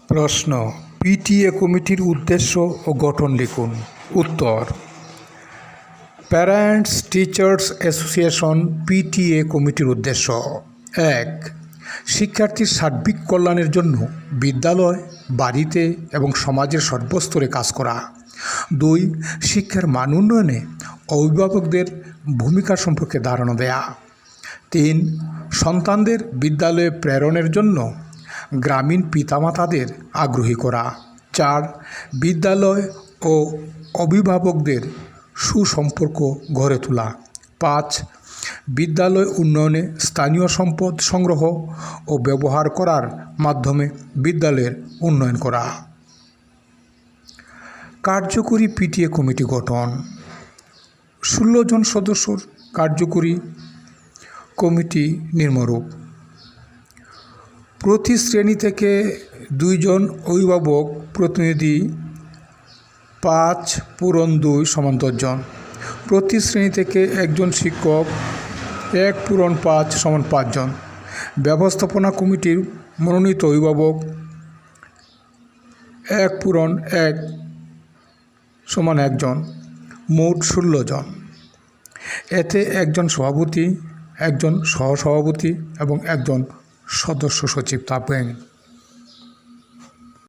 প্রশ্ন, পিটিএ কমিটির উদ্দেশ্য ও গঠন লিখুন। উত্তর, প্যারেন্টস টিচার্স অ্যাসোসিয়েশন পিটিএ কমিটির উদ্দেশ্য: ১. শিক্ষার্থীর সার্বিক কল্যাণের জন্য বিদ্যালয়, বাড়িতে এবং সমাজের সর্বস্তরে কাজ করা। ২. শিক্ষার মান উন্নয়নে অভিভাবকদের ভূমিকা সম্পর্কে ধারণা দেয়া। ৩. সন্তানদের বিদ্যালয়ে প্রেরণের জন্য গ্রামীণ পিতামাতাদের আগ্রহী করা। ৪. বিদ্যালয় ও অভিভাবকদের সুসম্পর্ক গড়ে তোলা। ৫. বিদ্যালয় উন্নয়নে স্থানীয় সম্পদ সংগ্রহ ও ব্যবহার করার মাধ্যমে বিদ্যালয়ের উন্নয়ন করা। কার্যকরী পিটিএ কমিটি গঠন: ১৬ জন সদস্যর কার্যকরী কমিটি নিম্নরূপ: প্রতি শ্রেণী থেকে ২ জন অভিভাবক প্রতিনিধি, ৫+২ = ১০ জন। প্রতি শ্রেণী থেকে একজন শিক্ষক, ১+৫ = ৫ জন। ব্যবস্থাপনা কমিটির মনোনীত অভিভাবক ১+১ = ১ জন, মোট ১৬ জন। এতে একজন সভাপতি, একজন সহসভাপতি এবং একজন সদস্য সচিব থাকবেন।